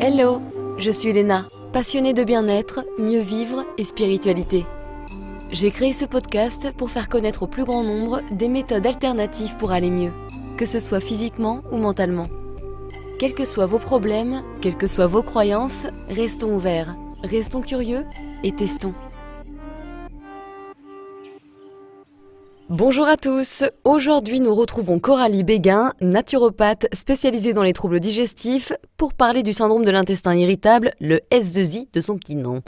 Hello, je suis Léna, passionnée de bien-être, mieux vivre et spiritualité. J'ai créé ce podcast pour faire connaître au plus grand nombre des méthodes alternatives pour aller mieux, que ce soit physiquement ou mentalement. Quels que soient vos problèmes, quelles que soient vos croyances, restons ouverts, restons curieux et testons. Bonjour à tous, aujourd'hui nous retrouvons Coralie Béguin, naturopathe spécialisée dans les troubles digestifs, pour parler du syndrome de l'intestin irritable, le S2I de son petit nom.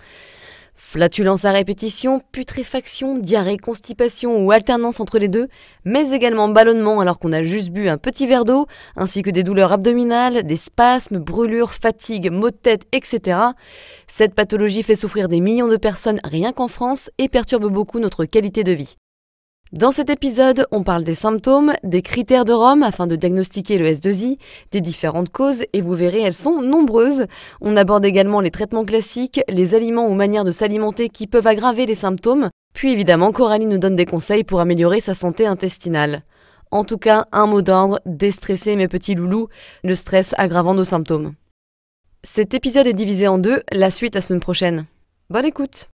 Flatulence à répétition, putréfaction, diarrhée, constipation ou alternance entre les deux, mais également ballonnement alors qu'on a juste bu un petit verre d'eau, ainsi que des douleurs abdominales, des spasmes, brûlures, fatigue, maux de tête, etc. Cette pathologie fait souffrir des millions de personnes rien qu'en France et perturbe beaucoup notre qualité de vie. Dans cet épisode, on parle des symptômes, des critères de Rome afin de diagnostiquer le S2I, des différentes causes et vous verrez, elles sont nombreuses. On aborde également les traitements classiques, les aliments ou manières de s'alimenter qui peuvent aggraver les symptômes. Puis évidemment, Coralie nous donne des conseils pour améliorer sa santé intestinale. En tout cas, un mot d'ordre, déstresser mes petits loulous, le stress aggravant nos symptômes. Cet épisode est divisé en deux, la suite la semaine prochaine. Bonne écoute!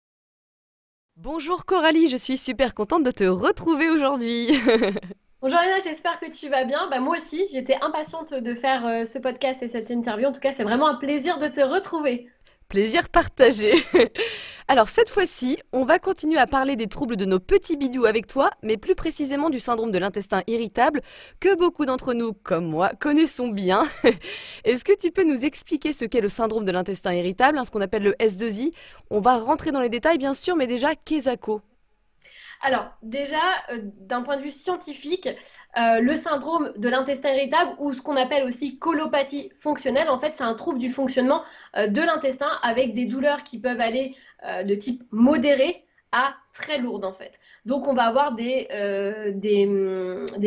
Bonjour Coralie, je suis super contente de te retrouver aujourd'hui. Bonjour Léna, j'espère que tu vas bien. Moi aussi, j'étais impatiente de faire ce podcast et cette interview. En tout cas, c'est vraiment un plaisir de te retrouver. Plaisir partagé. Alors cette fois-ci, on va continuer à parler des troubles de nos petits bidous avec toi, mais plus précisément du syndrome de l'intestin irritable que beaucoup d'entre nous, comme moi, connaissons bien. Est-ce que tu peux nous expliquer ce qu'est le syndrome de l'intestin irritable, ce qu'on appelle le S2I? On va rentrer dans les détails bien sûr, mais déjà, qu'est-ce que ça? Alors, déjà, d'un point de vue scientifique, le syndrome de l'intestin irritable, ou ce qu'on appelle aussi colopathie fonctionnelle, en fait, c'est un trouble du fonctionnement de l'intestin avec des douleurs qui peuvent aller de type modéré à très lourde, en fait. Donc, on va avoir des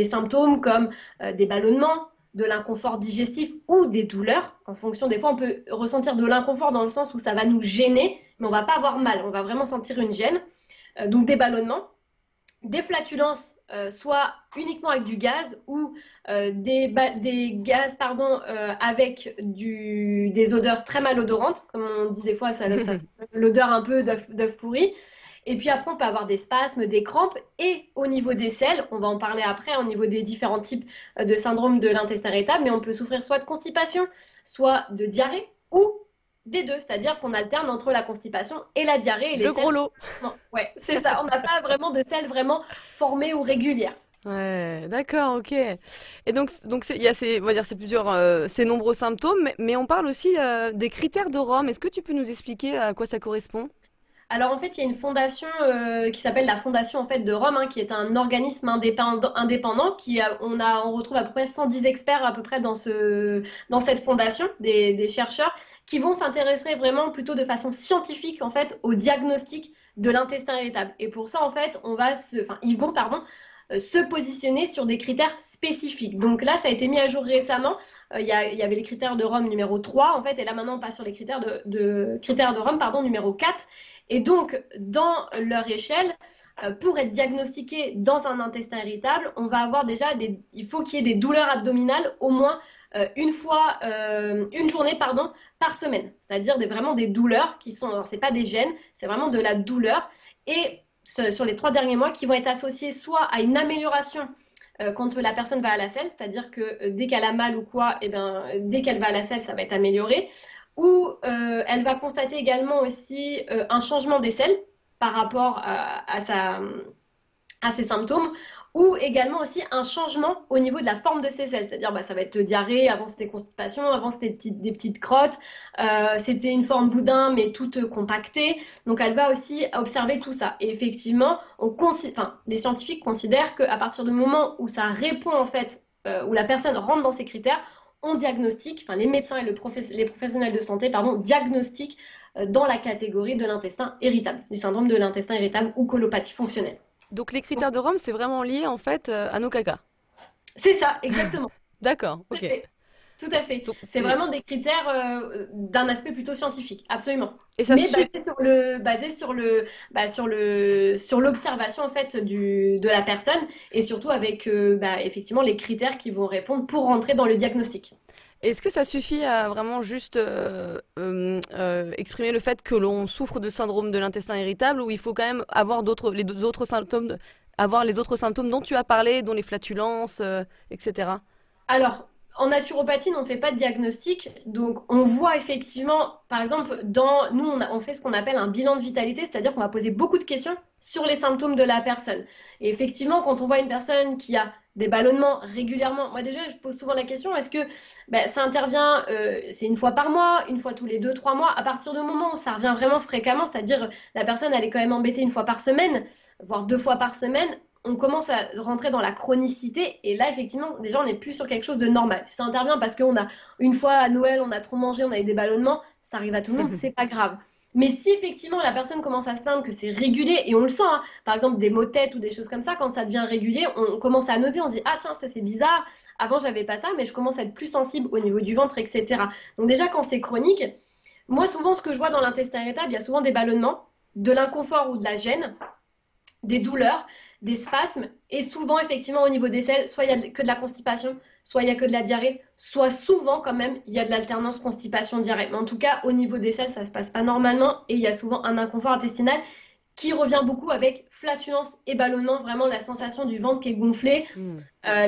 symptômes comme des ballonnements, de l'inconfort digestif ou des douleurs. En fonction, des fois, on peut ressentir de l'inconfort dans le sens où ça va nous gêner, mais on va pas avoir mal, on va vraiment sentir une gêne. Donc, des ballonnements, des flatulences, soit uniquement avec du gaz ou des gaz avec des odeurs très malodorantes, comme on dit des fois, l'odeur un peu d'œuf pourri. Et puis après, on peut avoir des spasmes, des crampes. Et au niveau des selles, on va en parler après, au niveau des différents types de syndrome de l'intestin irritable, mais on peut souffrir soit de constipation, soit de diarrhée ou des deux, c'est-à-dire qu'on alterne entre la constipation et la diarrhée et les Le selles gros lot. Ouais, c'est ça. On n'a pas vraiment de selles vraiment formées ou régulières. Ouais, d'accord, ok. Et donc il y a on va dire, ces nombreux symptômes, mais on parle aussi des critères de Rome. Est-ce que tu peux nous expliquer à quoi ça correspond? Alors en fait, il y a une fondation qui s'appelle la Fondation en fait de Rome, hein, qui est un organisme indépendant on retrouve à peu près 110 experts à peu près dans cette fondation, des chercheurs qui vont s'intéresser vraiment plutôt de façon scientifique en fait au diagnostic de l'intestin irritable. Et pour ça en fait, ils vont se positionner sur des critères spécifiques. Donc là, ça a été mis à jour récemment. Il y avait les critères de Rome numéro 3, en fait, et là maintenant, on passe sur les critères de Rome, numéro 4. Et donc, dans leur échelle, pour être diagnostiqué dans un intestin irritable, on va avoir il faut qu'il y ait des douleurs abdominales au moins une journée par semaine. C'est-à-dire vraiment des douleurs qui sont, alors c'est pas des gènes, c'est vraiment de la douleur. Et sur les 3 derniers mois qui vont être associés soit à une amélioration quand la personne va à la selle, c'est-à-dire que dès qu'elle a mal ou quoi, dès qu'elle va à la selle, ça va être amélioré, ou elle va constater également aussi un changement des selles par rapport à ses symptômes, ou également aussi un changement au niveau de la forme de ses selles, c'est-à-dire ça va être diarrhée, avant c'était constipation, avant c'était des petites crottes, c'était une forme boudin mais toute compactée, donc elle va aussi observer tout ça. Et effectivement, les scientifiques considèrent qu'à partir du moment où ça répond en fait, où la personne rentre dans ces critères, on diagnostique, les médecins et les professionnels de santé, diagnostiquent dans la catégorie de l'intestin irritable, du syndrome de l'intestin irritable ou colopathie fonctionnelle. Donc les critères de Rome, c'est vraiment lié en fait à nos caca. C'est ça, exactement. D'accord, Tout à ok. fait. Tout à fait. Donc C'est c'est vraiment des critères d'un aspect plutôt scientifique, absolument. et ça Mais suit. sur l'observation en fait de la personne et surtout avec effectivement les critères qui vont répondre pour rentrer dans le diagnostic. Est-ce que ça suffit à vraiment juste exprimer le fait que l'on souffre de syndrome de l'intestin irritable ou il faut quand même avoir les autres symptômes, avoir les autres symptômes dont tu as parlé, dont les flatulences, etc. Alors, en naturopathie, on ne fait pas de diagnostic. Donc, on voit effectivement, par exemple, nous, on fait ce qu'on appelle un bilan de vitalité, c'est-à-dire qu'on va poser beaucoup de questions sur les symptômes de la personne. Et effectivement, quand on voit une personne qui a des ballonnements régulièrement, moi déjà, je pose souvent la question, est-ce que ça intervient, c'est une fois par mois, une fois tous les 2, 3 mois, à partir du moment où ça revient vraiment fréquemment, c'est-à-dire la personne, elle est quand même embêtée une fois par semaine, voire 2 fois par semaine, on commence à rentrer dans la chronicité et là effectivement déjà on n'est plus sur quelque chose de normal. Si ça intervient parce qu'on a une fois à Noël on a trop mangé, on a eu des ballonnements, ça arrive à tout le monde, c'est pas grave. Mais si effectivement la personne commence à se plaindre que c'est régulier et on le sent, hein, par exemple des maux de tête ou des choses comme ça, quand ça devient régulier, on commence à noter, on se dit ah tiens ça c'est bizarre, avant j'avais pas ça mais je commence à être plus sensible au niveau du ventre etc. Donc déjà quand c'est chronique, moi souvent ce que je vois dans l'intestin irritable, il y a souvent des ballonnements, de l'inconfort ou de la gêne, des douleurs, des spasmes, et souvent, effectivement, au niveau des selles, soit il n'y a que de la constipation, soit il n'y a que de la diarrhée, soit souvent, quand même, il y a de l'alternance constipation-diarrhée. Mais en tout cas, au niveau des selles, ça ne se passe pas normalement, et il y a souvent un inconfort intestinal qui revient beaucoup avec flatulence et ballonnement, vraiment la sensation du ventre qui est gonflé. Hmm.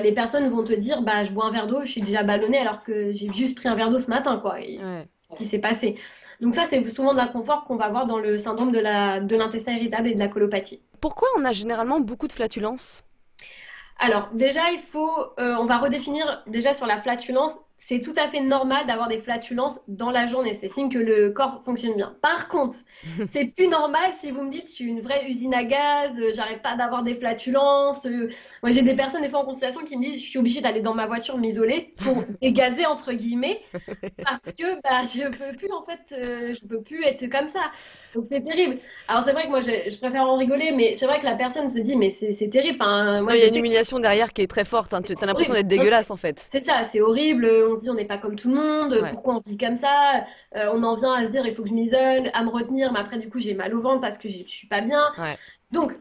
Les personnes vont te dire, bah, je bois un verre d'eau, je suis déjà ballonnée alors que j'ai juste pris un verre d'eau ce matin, quoi. Et Ouais. ce qui s'est passé. Donc ça, c'est souvent de l'inconfort qu'on va voir dans le syndrome de l'intestin irritable et de la colopathie. Pourquoi on a généralement beaucoup de flatulences? Alors, déjà, on va redéfinir déjà sur la flatulence. C'est tout à fait normal d'avoir des flatulences dans la journée. C'est signe que le corps fonctionne bien. Par contre, c'est plus normal si vous me dites, je suis une vraie usine à gaz, j'arrête pas d'avoir des flatulences. Moi, j'ai des personnes, des fois en consultation, qui me disent, je suis obligée d'aller dans ma voiture m'isoler pour dégazer, entre guillemets, parce que bah, je peux plus, en fait, je peux plus être comme ça. Donc, c'est terrible. Alors, c'est vrai que moi, je préfère en rigoler, mais c'est vrai que la personne se dit, mais c'est terrible. Enfin, Non, moi, il y a je une sais que humiliation derrière qui est très forte, hein. Tu as c'est l'impression horrible. d'être dégueulasse en fait. C'est ça, c'est horrible. On se dit on n'est pas comme tout le monde. Ouais. Pourquoi on vit comme ça? On en vient à se dire il faut que je m'isole, à me retenir, mais après du coup j'ai mal au ventre parce que je suis pas bien. Ouais. Donc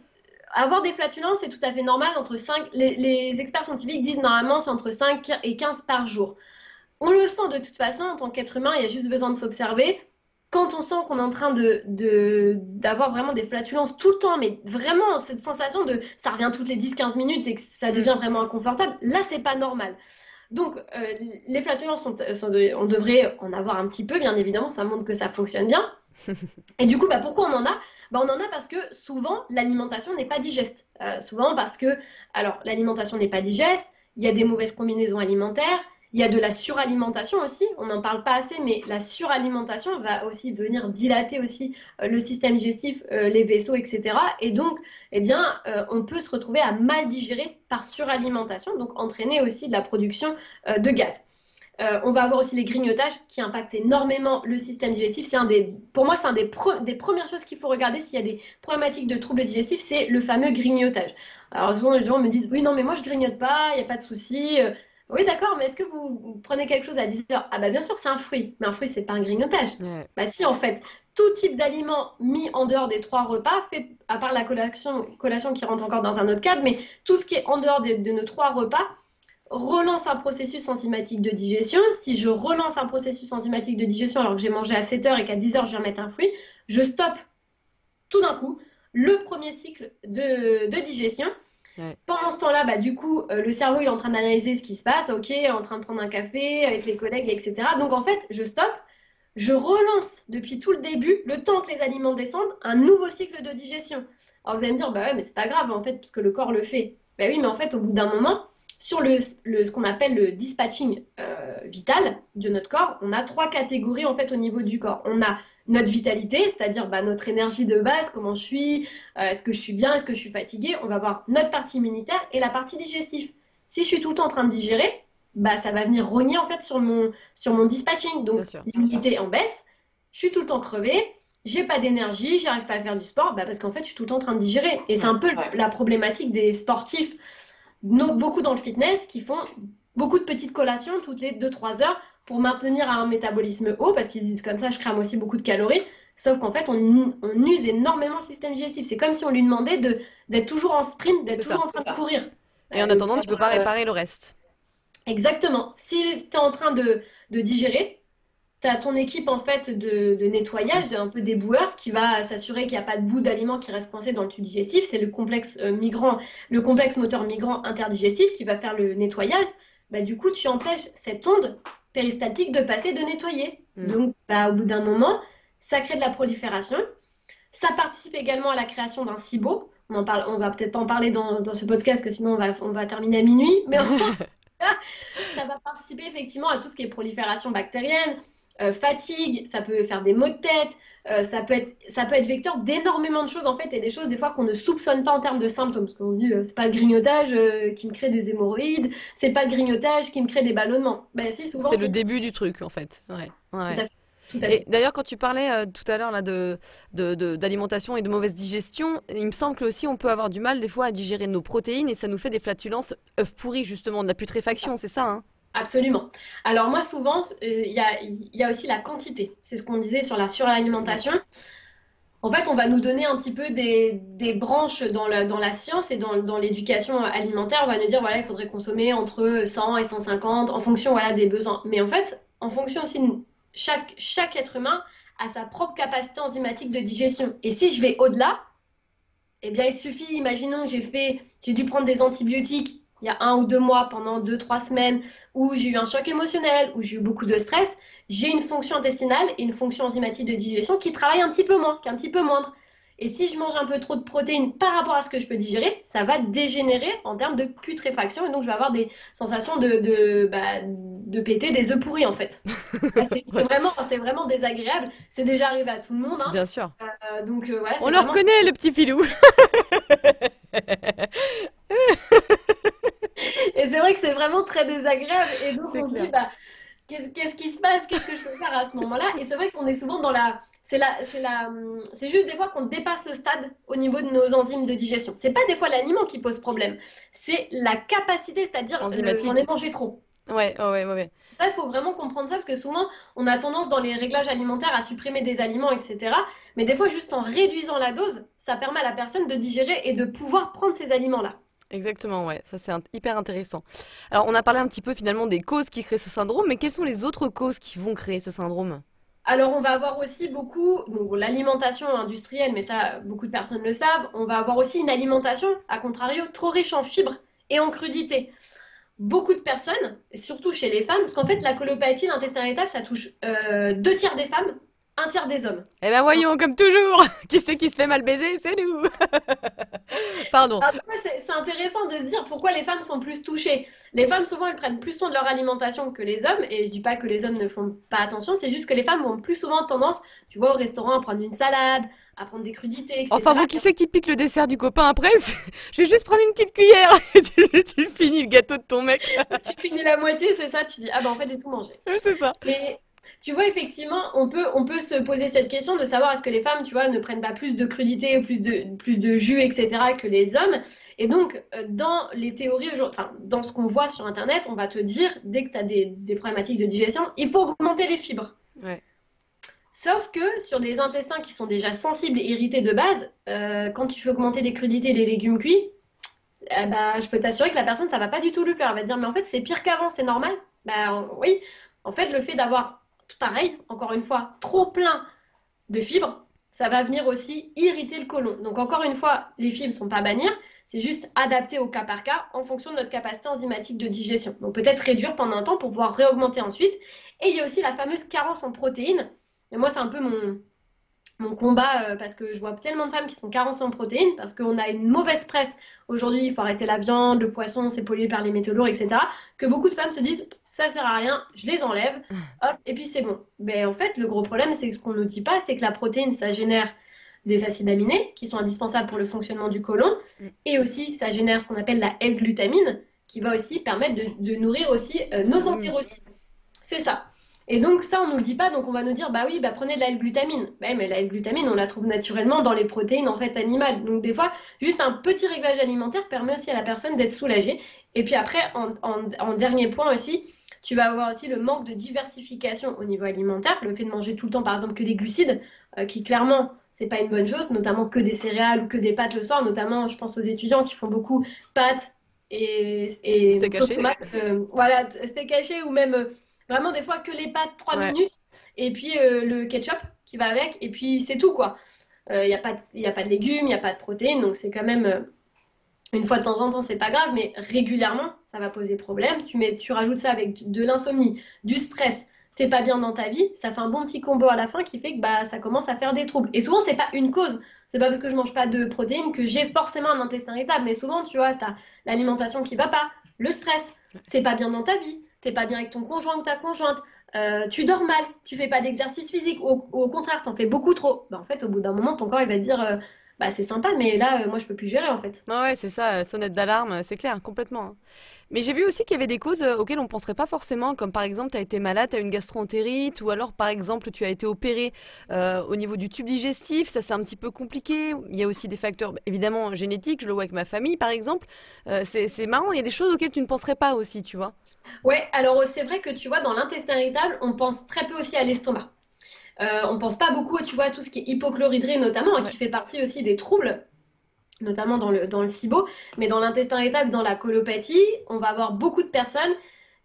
avoir des flatulences c'est tout à fait normal. Entre 5, les experts scientifiques disent normalement c'est entre 5 et 15 par jour. On le sent de toute façon en tant qu'être humain, il y a juste besoin de s'observer. Quand on sent qu'on est en train d'avoir vraiment des flatulences tout le temps, mais vraiment cette sensation de ça revient toutes les 10 15 minutes et que ça Mm. devient vraiment inconfortable, là c'est pas normal. Donc, les flatulences, on devrait en avoir un petit peu, bien évidemment, ça montre que ça fonctionne bien. Et du coup, bah, pourquoi on en a? Bah, on en a parce que souvent, l'alimentation n'est pas digeste. Souvent parce que, alors, l'alimentation n'est pas digeste, il y a des mauvaises combinaisons alimentaires, il y a de la suralimentation aussi, on n'en parle pas assez, mais la suralimentation va aussi venir dilater aussi le système digestif, les vaisseaux, etc. Et donc, eh bien, on peut se retrouver à mal digérer par suralimentation, donc entraîner aussi de la production de gaz. On va avoir aussi les grignotages qui impactent énormément le système digestif. Pour moi, c'est des premières choses qu'il faut regarder s'il y a des problématiques de troubles digestifs, c'est le fameux grignotage. Alors souvent, les gens me disent, oui, non, mais moi, je grignote pas, il n'y a pas de souci. Oui, d'accord, mais est-ce que vous prenez quelque chose à 10 heures? Ah bah bien sûr, c'est un fruit, mais un fruit, c'est pas un grignotage. Ouais. Bah si, en fait, tout type d'aliment mis en dehors des 3 repas, fait, à part la collation qui rentre encore dans un autre cadre, mais tout ce qui est en dehors de nos 3 repas, relance un processus enzymatique de digestion. Si je relance un processus enzymatique de digestion alors que j'ai mangé à 7 heures et qu'à 10 heures je vais mettre un fruit, je stoppe tout d'un coup le premier cycle de digestion. Ouais. Pendant ce temps-là, bah, du coup, le cerveau il est en train d'analyser ce qui se passe. Ok, il est en train de prendre un café avec les collègues, etc. Donc en fait, je stoppe. Je relance depuis tout le début, le temps que les aliments descendent, un nouveau cycle de digestion. Alors vous allez me dire, bah ouais, mais c'est pas grave en fait, parce que le corps le fait. Bah oui, mais en fait, au bout d'un moment, sur ce qu'on appelle le dispatching vital de notre corps, on a 3 catégories en fait au niveau du corps. On a notre vitalité, c'est-à-dire bah, notre énergie de base, comment je suis, est-ce que je suis bien, est-ce que je suis fatiguée. On va voir notre partie immunitaire et la partie digestive. Si je suis tout le temps en train de digérer, bah, ça va venir rogner en fait sur mon dispatching. Bien Donc sûr. l'immunité en baisse, je suis tout le temps crevée, j'ai pas d'énergie, j'arrive pas à faire du sport, bah, parce qu'en fait je suis tout le temps en train de digérer. Et c'est Ouais. un peu la problématique des sportifs, beaucoup dans le fitness, qui font beaucoup de petites collations toutes les 2 3 heures pour maintenir un métabolisme haut, parce qu'ils disent comme ça je crame aussi beaucoup de calories. Sauf qu'en fait, on use énormément le système digestif. C'est comme si on lui demandait d'être toujours en sprint, d'être C'est toujours ça. en train de courir. Et en Le attendant, tu peux pas réparer le reste. Exactement. Si tu es en train de digérer, tu as ton équipe en fait de nettoyage, un peu déboueur, qui va s'assurer qu'il n'y a pas de bout d'aliment qui reste coincé dans le tube digestif. C'est le complexe migrant, le complexe moteur migrant interdigestif qui va faire le nettoyage. Bah, du coup, tu empêches cette onde péristaltique de passer, de nettoyer. Mm. Donc, bah, au bout d'un moment, ça crée de la prolifération. Ça participe également à la création d'un SIBO. On en parle, on va peut-être pas en parler dans ce podcast, que sinon on va terminer à minuit. Mais ça va participer effectivement à tout ce qui est prolifération bactérienne, fatigue, ça peut faire des maux de tête, ça peut être vecteur d'énormément de choses en fait, et des choses des fois qu'on ne soupçonne pas en termes de symptômes. Parce qu'on se dit, c'est pas le grignotage qui me crée des hémorroïdes, c'est pas le grignotage qui me crée des ballonnements. Ben si, souvent C'est le si. début du truc, en fait. Ouais, Tout ouais. à fait. Tout à Et fait. d'ailleurs, quand tu parlais tout à l'heure là d'alimentation et de mauvaise digestion, il me semble que aussi on peut avoir du mal des fois à digérer nos protéines et ça nous fait des flatulences œufs pourris justement, de la C'est ça. putréfaction, c'est ça, hein? Absolument. Alors moi, souvent, il y a aussi la quantité. C'est ce qu'on disait sur la Ouais. suralimentation. En fait, on va nous donner un petit peu des branches dans la science et dans l'éducation alimentaire. On va nous dire, voilà, il faudrait consommer entre 100 et 150 en fonction, voilà, des besoins. Mais en fait, en fonction aussi, chaque être humain a sa propre capacité enzymatique de digestion. Et si je vais au-delà, eh bien, il suffit, imaginons que j'ai dû prendre des antibiotiques il y a 1 ou 2 mois pendant 2, 3 semaines, où j'ai eu un choc émotionnel, où j'ai eu beaucoup de stress, j'ai une fonction intestinale et une fonction enzymatique de digestion qui travaille un petit peu moins, qui est un petit peu moindre. Et si je mange un peu trop de protéines par rapport à ce que je peux digérer, ça va dégénérer en termes de putréfaction et donc je vais avoir des sensations de péter des œufs pourris en fait. Ah, C'est c'est Ouais, vraiment, c'est vraiment désagréable. C'est déjà arrivé à tout le monde, hein. bien sûr. Donc ouais, On c'est le vraiment. reconnaît, le petit filou. Et c'est vrai que c'est vraiment très désagréable. Et donc, C'est on se dit, clair. bah, qu'est-ce qui se passe? Qu'est-ce que je peux faire à ce moment-là? Et c'est vrai qu'on est souvent dans la. C'est juste des fois qu'on dépasse le stade au niveau de nos enzymes de digestion. C'est pas des fois l'aliment qui pose problème, c'est la capacité, c'est-à-dire j'en ai Enzymatique. mangé trop. Ouais, ouais, ouais, ouais. Ça, il faut vraiment comprendre ça parce que souvent, on a tendance dans les réglages alimentaires à supprimer des aliments, etc. Mais des fois, juste en réduisant la dose, ça permet à la personne de digérer et de pouvoir prendre ces aliments-là. Exactement, ouais. Ça, c'est hyper intéressant. Alors, on a parlé un petit peu finalement des causes qui créent ce syndrome, mais quelles sont les autres causes qui vont créer ce syndrome? Alors, on va avoir aussi beaucoup, donc l'alimentation industrielle, mais ça, beaucoup de personnes le savent. On va avoir aussi une alimentation, à contrario, trop riche en fibres et en crudités. Beaucoup de personnes, et surtout chez les femmes, parce qu'en fait, la colopathie, l'intestin irritable, ça touche 2 tiers des femmes, 1 tiers des hommes. Eh ben voyons, comme toujours, qui c'est qui se fait mal baiser? C'est nous. Pardon. Alors, tu vois, c'est intéressant de se dire pourquoi les femmes sont plus touchées. Les femmes, souvent, elles prennent plus soin de leur alimentation que les hommes. Et je dis pas que les hommes ne font pas attention, c'est juste que les femmes ont plus souvent tendance, tu vois, au restaurant à prendre une salade, à prendre des crudités, Enfin etc. bon, qui c'est qui pique le dessert du copain après? Je vais juste prendre une petite cuillère et tu finis le gâteau de ton mec. Tu finis la moitié, c'est ça, tu dis, ah ben en fait, j'ai tout mangé. Ouais, c'est ça. Mais tu vois, effectivement, on peut se poser cette question de savoir est-ce que les femmes, tu vois, ne prennent pas plus de crudités, plus de jus, etc., que les hommes. Et donc, dans les théories, enfin, dans ce qu'on voit sur Internet, on va te dire, dès que tu as des problématiques de digestion, il faut augmenter les fibres. Ouais. Sauf que sur des intestins qui sont déjà sensibles et irrités de base, quand tu fais augmenter les crudités et les légumes cuits, bah, je peux t'assurer que la personne, ça va pas du tout lui plaire. Elle va dire, mais en fait, c'est pire qu'avant, c'est normal. Bah oui, en fait, le fait d'avoir, pareil, encore une fois, trop plein de fibres, ça va venir aussi irriter le côlon. Donc encore une fois, les fibres ne sont pas à bannir, c'est juste adapté au cas par cas en fonction de notre capacité enzymatique de digestion. Donc peut-être réduire pendant un temps pour pouvoir réaugmenter ensuite. Et il y a aussi la fameuse carence en protéines. Et moi, c'est un peu mon combat parce que je vois tellement de femmes qui sont carences en protéines parce qu'on a une mauvaise presse. Aujourd'hui, il faut arrêter la viande, le poisson, c'est pollué par les métaux lourds, etc. Que beaucoup de femmes se disent, ça sert à rien, je les enlève, hop, et puis c'est bon. Mais en fait, le gros problème, c'est que ce qu'on ne dit pas, c'est que la protéine, ça génère des acides aminés qui sont indispensables pour le fonctionnement du côlon, Mm. et aussi ça génère ce qu'on appelle la L-glutamine, qui va aussi permettre de nourrir aussi nos Oui. entérocytes. C'est ça. Et donc ça, on nous le dit pas, donc on va nous dire, bah oui, bah prenez de la L-glutamine. Bah, mais la L-glutamine, on la trouve naturellement dans les protéines en fait animales. Donc des fois, juste un petit réglage alimentaire permet aussi à la personne d'être soulagée. Et puis après, en dernier point aussi, tu vas avoir aussi le manque de diversification au niveau alimentaire, le fait de manger tout le temps par exemple que des glucides, qui clairement, c'est pas une bonne chose, notamment que des céréales ou que des pâtes le soir, notamment je pense aux étudiants qui font beaucoup pâtes, et Steak sauce haché. tomate, voilà, steak haché ou même vraiment des fois que les pâtes 3 Ouais. minutes et puis le ketchup qui va avec et puis c'est tout quoi. Il n'y a pas y a pas de légumes, il n'y a pas de protéines, donc c'est quand même une fois de temps en temps, c'est pas grave, mais régulièrement, ça va poser problème. Tu rajoutes ça avec de l'insomnie, du stress, t'es pas bien dans ta vie, ça fait un bon petit combo à la fin qui fait que bah, ça commence à faire des troubles. Et souvent, c'est pas une cause. C'est pas parce que je mange pas de protéines que j'ai forcément un intestin irritable. Mais souvent, tu vois, t'as l'alimentation qui va pas, le stress, t'es pas bien dans ta vie, t'es pas bien avec ton conjoint ou ta conjointe, tu dors mal, tu fais pas d'exercice physique, ou au contraire, t'en fais beaucoup trop. Bah, en fait, au bout d'un moment, ton corps il va te dire bah, c'est sympa, mais là, moi, je peux plus gérer en fait. Ouais, ouais, c'est ça, sonnette d'alarme, c'est clair, complètement, hein. Mais j'ai vu aussi qu'il y avait des causes auxquelles on ne penserait pas forcément, comme par exemple, tu as été malade, tu as une gastro-entérite, ou alors par exemple, tu as été opéré au niveau du tube digestif, ça c'est un petit peu compliqué. Il y a aussi des facteurs évidemment génétiques, je le vois avec ma famille par exemple. C'est marrant, il y a des choses auxquelles tu ne penserais pas aussi, tu vois. Ouais, alors c'est vrai que tu vois, dans l'intestin irritable, on pense très peu aussi à l'estomac. On pense pas beaucoup, tu vois, à tout ce qui est hypochloridrie notamment, hein, Ouais. qui fait partie aussi des troubles, notamment dans le SIBO. Mais dans l'intestin irritable, dans la colopathie, on va avoir beaucoup de personnes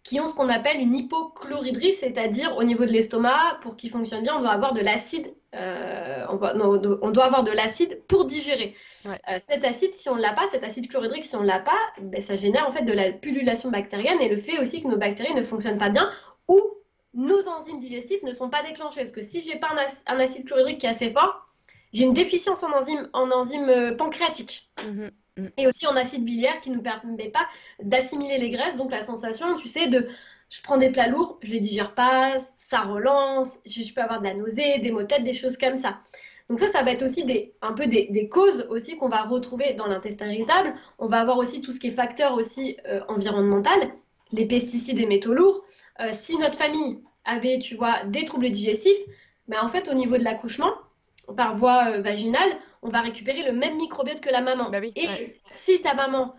qui ont ce qu'on appelle une hypochloridrie, c'est-à-dire au niveau de l'estomac, pour qu'il fonctionne bien, on doit avoir de l'acide. Non, on doit avoir de l'acide pour digérer. Ouais. Cet acide, si on ne l'a pas, cet acide chlorhydrique, si on ne l'a pas, ben, ça génère en fait de la pullulation bactérienne et le fait aussi que nos bactéries ne fonctionnent pas bien ou nos enzymes digestives ne sont pas déclenchées. Parce que si j'ai pas un acide chlorhydrique qui est assez fort, j'ai une déficience en enzymes pancréatiques. Mhm. Mhm. Et aussi en acide biliaire qui ne nous permet pas d'assimiler les graisses. Donc la sensation, tu sais, de je prends des plats lourds, je les digère pas, ça relance, je peux avoir de la nausée, des maux de tête, des choses comme ça. Donc ça va être aussi un peu des causes aussi qu'on va retrouver dans l'intestin irritable. On va avoir aussi tout ce qui est facteur aussi environnemental, les pesticides et métaux lourds. Si notre famille avait, tu vois, des troubles digestifs, ben en fait au niveau de l'accouchement, par voie vaginale, on va récupérer le même microbiote que la maman. Bah oui, ouais. Et si ta maman,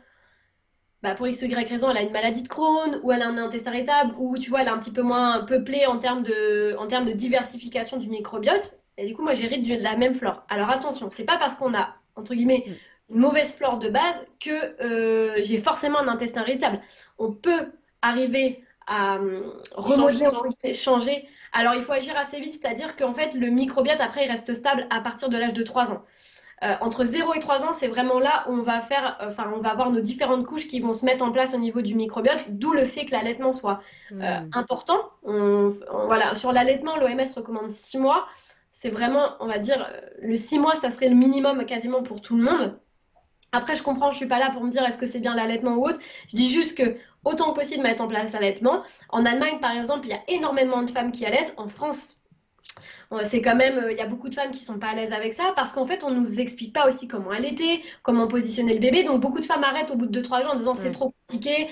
bah, pour X ou Y raison, elle a une maladie de Crohn, ou elle a un intestin irritable, ou tu vois, elle est un petit peu moins peuplée en termes de diversification du microbiote, et du coup, moi, j'hérite de la même flore. Alors attention, c'est pas parce qu'on a, entre guillemets, Mm. une mauvaise flore de base que j'ai forcément un intestin irritable. On peut arriver à remodeler, Changer. changer. Alors, il faut agir assez vite, c'est-à-dire qu'en fait, le microbiote, après, il reste stable à partir de l'âge de 3 ans. Entre 0 et 3 ans, c'est vraiment là où on va faire, enfin, on va avoir nos différentes couches qui vont se mettre en place au niveau du microbiote, d'où le fait que l'allaitement soit Mm. important. Voilà, sur l'allaitement, l'OMS recommande 6 mois. C'est vraiment, on va dire, le 6 mois, ça serait le minimum quasiment pour tout le monde. Après, je comprends, je suis pas là pour me dire est-ce que c'est bien l'allaitement ou autre. Je dis juste que autant que possible mettre en place l'allaitement. En Allemagne, par exemple, il y a énormément de femmes qui allaitent. En France, c'est quand même, il y a beaucoup de femmes qui sont pas à l'aise avec ça parce qu'en fait, on nous explique pas aussi comment allaiter, comment positionner le bébé. Donc, beaucoup de femmes arrêtent au bout de 2 3 jours en disant c'est Ouais. trop compliqué,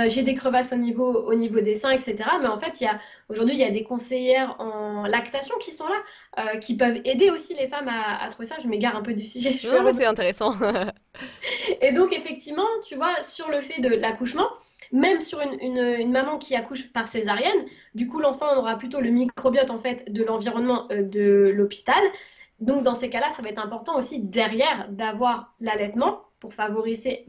j'ai des crevasses au niveau des seins, etc. Mais en fait, aujourd'hui, il y a des conseillères en lactation qui sont là, qui peuvent aider aussi les femmes à trouver ça. Je m'égare un peu du sujet, je Non, vais mais c'est intéressant. et donc, effectivement, tu vois, sur le fait de l'accouchement, même sur une maman qui accouche par césarienne, du coup, l'enfant aura plutôt le microbiote, en fait, de l'environnement de l'hôpital. Donc, dans ces cas-là, ça va être important aussi, derrière, d'avoir l'allaitement pour favoriser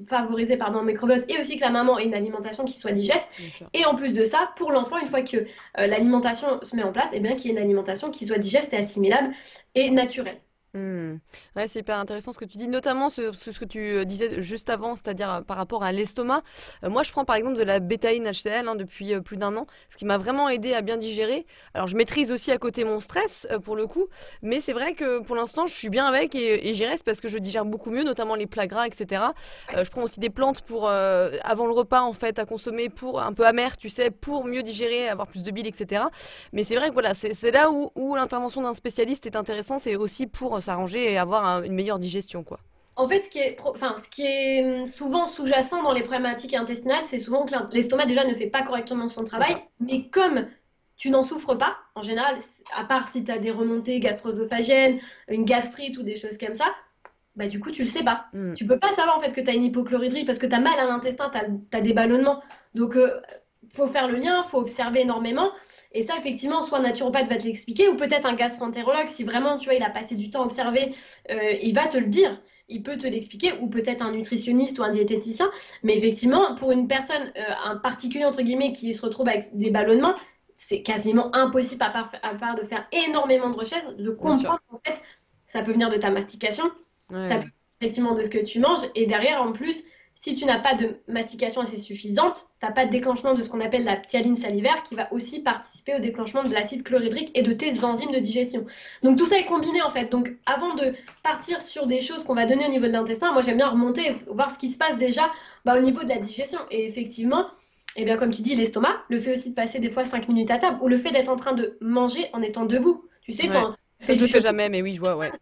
pardon, le microbiote et aussi que la maman ait une alimentation qui soit digeste. Bien sûr. Et en plus de ça, pour l'enfant, une fois que l'alimentation se met en place, eh bien, qu'il y ait une alimentation qui soit digeste et assimilable et naturelle. Hmm. Ouais, c'est hyper intéressant ce que tu dis, notamment ce que tu disais juste avant, c'est-à-dire par rapport à l'estomac. Moi, je prends par exemple de la bétaïne HCL depuis plus d'un an, ce qui m'a vraiment aidé à bien digérer. Alors, je maîtrise aussi à côté mon stress pour le coup, mais c'est vrai que pour l'instant, je suis bien avec et j'y reste parce que je digère beaucoup mieux, notamment les plats gras, etc. Je prends aussi des plantes pour avant le repas en fait à consommer pour un peu amer, tu sais, pour mieux digérer, avoir plus de bile, etc. Mais c'est vrai que voilà, c'est là où l'intervention d'un spécialiste est intéressante, c'est aussi pour s'arranger et avoir une meilleure digestion, quoi. En fait, ce qui est souvent sous-jacent dans les problématiques intestinales, c'est souvent que l'estomac déjà ne fait pas correctement son C'est travail. ça. Mais comme tu n'en souffres pas, en général, à part si tu as des remontées gastro-œsophagiennes, une gastrite ou des choses comme ça, bah du coup, tu le sais pas. Mm. Tu peux pas savoir en fait que tu as une hypochloridrie parce que tu as mal à l'intestin, tu as des ballonnements. Donc, faut faire le lien, faut observer énormément. Et ça, effectivement, soit un naturopathe va te l'expliquer, ou peut-être un gastro-entérologue, si vraiment, tu vois, il a passé du temps à observer, il va te le dire. il peut te l'expliquer, ou peut-être un nutritionniste ou un diététicien. Mais effectivement, pour une personne, un particulier, entre guillemets, qui se retrouve avec des ballonnements, c'est quasiment impossible, à part de faire énormément de recherches, de Bien sûr. comprendre qu'en fait, ça peut venir de ta mastication, ça peut Ouais. effectivement de ce que tu manges, et derrière, en plus, si tu n'as pas de mastication assez suffisante, tu n'as pas de déclenchement de ce qu'on appelle la ptyaline salivaire qui va aussi participer au déclenchement de l'acide chlorhydrique et de tes enzymes de digestion. Donc tout ça est combiné en fait. Donc avant de partir sur des choses qu'on va donner au niveau de l'intestin, moi j'aime bien remonter et voir ce qui se passe déjà au niveau de la digestion. Et effectivement, eh bien, comme tu dis, l'estomac, le fait aussi de passer des fois 5 minutes à table ou le fait d'être en train de manger en étant debout. Tu sais, Ouais. quand tu Ça, fais je du le fais shopping, jamais, mais oui, je vois, ouais.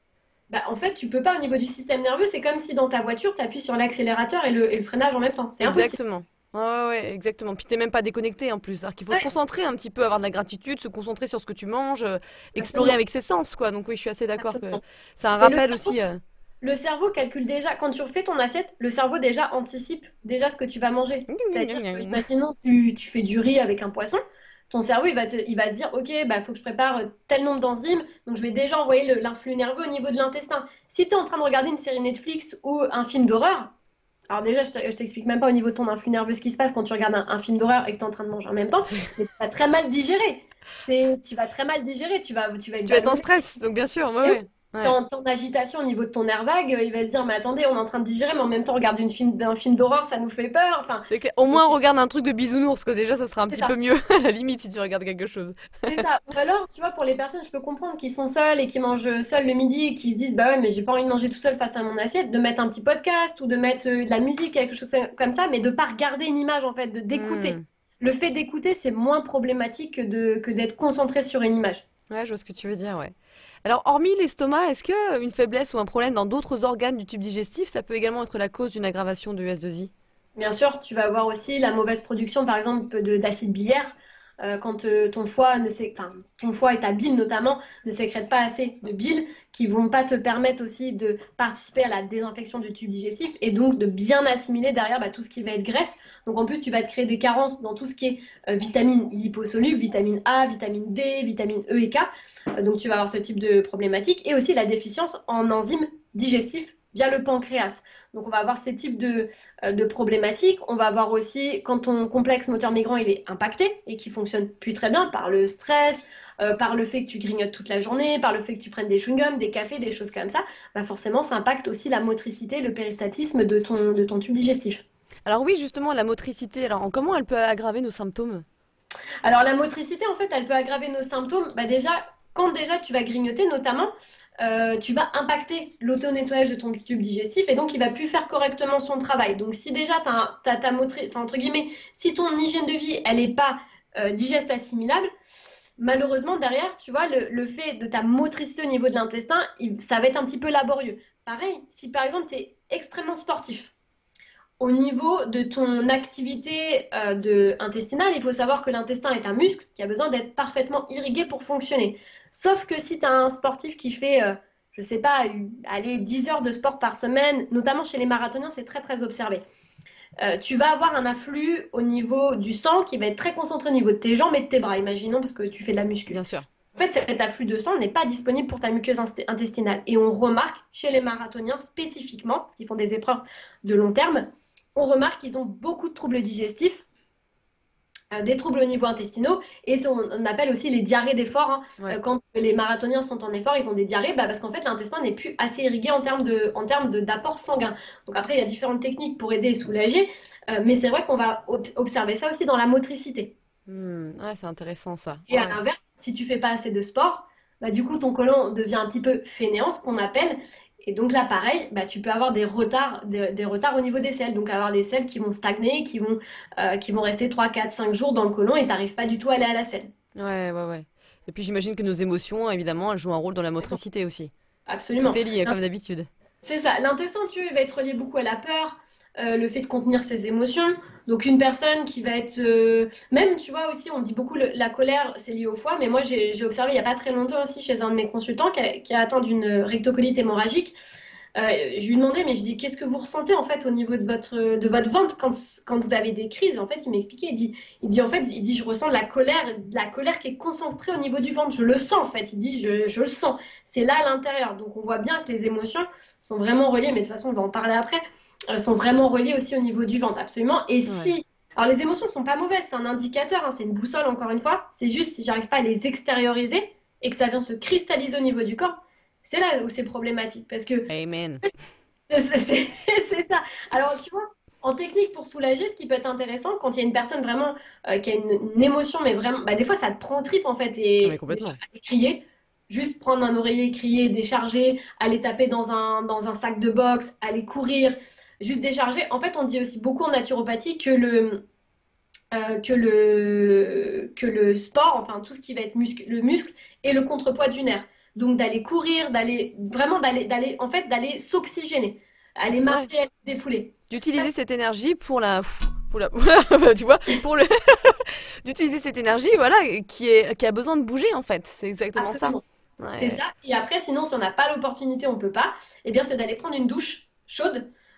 en fait, tu peux pas au niveau du système nerveux. C'est comme si dans ta voiture, tu appuies sur l'accélérateur et le freinage en même temps. C'est impossible. Exactement. Ouais, ouais, ouais, exactement. Puis t'es même pas déconnecté en plus. Alors qu'il faut se Ouais, concentrer un petit peu, avoir de la gratitude, se concentrer sur ce que tu manges, explorer absolument. avec ses sens, quoi. Donc oui, je suis assez d'accord que Absolument. c'est un Et le rappel cerveau, aussi. le cerveau calcule déjà, quand tu refais ton assiette, le cerveau déjà anticipe déjà ce que tu vas manger. C'est-à-dire que, imaginons, tu fais du riz avec un poisson, ton cerveau, il va se dire, OK, bah, faut que je prépare tel nombre d'enzymes, donc je vais déjà envoyer l'influx nerveux au niveau de l'intestin. Si tu es en train de regarder une série Netflix ou un film d'horreur, alors déjà, je t'explique même pas au niveau de ton influx nerveux ce qui se passe quand tu regardes un film d'horreur et que tu es en train de manger en même temps, mais tu vas très mal digérer. Tu vas très mal digérer, tu vas être Tu vas être en ballonné. stress, donc bien sûr, ouais, Et oui, ouais. Ouais. ton agitation au niveau de ton nerf vague, il va se dire, mais attendez, on est en train de digérer, mais en même temps, on regarde un film d'horreur, ça nous fait peur. Enfin, C'est que, au c'est moins, regarde un truc de bisounours, quoi. Déjà, ça sera un c'est petit peu ça. mieux, à la limite, si tu regardes quelque chose. C'est ça. Ou alors, tu vois, pour les personnes, je peux comprendre qui sont seules et qui mangent seules le midi et qui se disent, bah ouais, mais j'ai pas envie de manger tout seul face à mon assiette, de mettre un petit podcast ou de mettre de la musique, quelque chose comme ça, mais de pas regarder une image, en fait, d'écouter. Hmm. Le fait d'écouter, c'est moins problématique que d'être concentré sur une image. Ouais, je vois ce que tu veux dire, ouais. Alors, hormis l'estomac, est-ce que une faiblesse ou un problème dans d'autres organes du tube digestif, ça peut également être la cause d'une aggravation de S2I? Bien sûr, tu vas avoir aussi la mauvaise production, par exemple, d'acide biliaire. Quand ton foie enfin, ton foie et ta bile notamment ne sécrètent pas assez de bile, qui vont pas te permettre aussi de participer à la désinfection du tube digestif et donc de bien assimiler derrière tout ce qui va être graisse. Donc en plus, tu vas te créer des carences dans tout ce qui est vitamines liposolubles, vitamine A, vitamine D, vitamine E et K. Donc tu vas avoir ce type de problématique et aussi la déficience en enzymes digestifs via le pancréas. Donc on va avoir ces types de problématiques. On va avoir aussi quand ton complexe moteur migrant il est impacté et qui fonctionne plus très bien par le stress, par le fait que tu grignotes toute la journée, par le fait que tu prennes des chewing-gums, des cafés, des choses comme ça, forcément ça impacte aussi la motricité, le péristatisme de ton tube digestif. Alors oui, justement, la motricité, alors comment elle peut aggraver nos symptômes? Alors la motricité, en fait, elle peut aggraver nos symptômes. Déjà, quand déjà tu vas grignoter, notamment, tu vas impacter l'auto-nettoyage de ton tube digestif et donc il va plus faire correctement son travail. Donc si déjà tu as, ta motricité, enfin, entre guillemets, si ton hygiène de vie, elle n'est pas digeste assimilable, malheureusement derrière, tu vois, le fait de ta motricité au niveau de l'intestin, ça va être un petit peu laborieux. Pareil, si par exemple tu es extrêmement sportif, au niveau de ton activité intestinale, il faut savoir que l'intestin est un muscle qui a besoin d'être parfaitement irrigué pour fonctionner. Sauf que si tu as un sportif qui fait, je ne sais pas, allez, 10 heures de sport par semaine, notamment chez les marathoniens, c'est très très observé. Tu vas avoir un afflux au niveau du sang qui va être très concentré au niveau de tes jambes et de tes bras, imaginons, parce que tu fais de la muscu. Bien sûr. En fait, cet afflux de sang n'est pas disponible pour ta muqueuse intestinale. Et on remarque chez les marathoniens spécifiquement, parce qu'ils font des épreuves de long terme, on remarque qu'ils ont beaucoup de troubles digestifs, des troubles au niveau intestinaux, et on appelle aussi les diarrhées d'effort. Hein. Ouais. Quand les marathoniens sont en effort, ils ont des diarrhées, parce qu'en fait l'intestin n'est plus assez irrigué en termes d'apport sanguin. Donc après, il y a différentes techniques pour aider et soulager, mais c'est vrai qu'on va observer ça aussi dans la motricité. Ouais, c'est intéressant ça. Et à Ouais. l'inverse, si tu fais pas assez de sport, du coup, ton côlon devient un petit peu fainéant, ce qu'on appelle. Et donc là, pareil, tu peux avoir des retards au niveau des selles. Donc avoir les selles qui vont stagner, qui vont rester 3, 4, 5 jours dans le côlon et tu n'arrives pas du tout à aller à la selle. Ouais, ouais, ouais. Et puis j'imagine que nos émotions, évidemment, elles jouent un rôle dans la Absolument. motricité aussi. Tout Absolument. est lié, comme d'habitude. C'est ça. L'intestin, tu vois, il va être relié beaucoup à la peur, le fait de contenir ses émotions. Donc une personne qui va être... même, tu vois, aussi, on dit beaucoup la colère, c'est lié au foie, mais moi, j'ai observé il n'y a pas très longtemps aussi chez un de mes consultants qui a atteint d'une rectocolite hémorragique. Je lui demandais, mais je dis, qu'est-ce que vous ressentez en fait au niveau de votre ventre quand vous avez des crises? En fait, il m'expliquait, en fait, il dit, je ressens de la colère qui est concentrée au niveau du ventre. Je le sens en fait. Il dit, je le sens. C'est là à l'intérieur. Donc on voit bien que les émotions sont vraiment reliées, mais de toute façon, on va en parler après, sont vraiment reliées aussi au niveau du ventre, absolument. Et Ouais. si, alors les émotions sont pas mauvaises, c'est un indicateur, hein, c'est une boussole encore une fois. C'est juste si j'arrive pas à les extérioriser et que ça vient se cristalliser au niveau du corps, c'est là où c'est problématique parce que Amen. c'est ça. Alors, tu vois, en technique pour soulager, ce qui peut être intéressant, quand il y a une personne vraiment qui a une émotion, mais vraiment, bah, des fois, ça te prend en trip en fait, Ah, mais et déjà, complètement. aller crier, juste prendre un oreiller, crier, décharger, aller taper dans un sac de boxe, aller courir, juste décharger. En fait, on dit aussi beaucoup en naturopathie que le sport, enfin tout ce qui va être le muscle, est le contrepoids du nerf. Donc d'aller courir, en fait, d'aller s'oxygéner, aller Ouais. marcher, aller se défouler. Ça, D'utiliser cette énergie pour la, tu vois, pour le, d'utiliser cette énergie, voilà, qui a besoin de bouger en fait. C'est exactement ça. absolument. C'est Ouais. ça. Et après, sinon, si on n'a pas l'opportunité, on peut pas, eh bien, c'est d'aller prendre une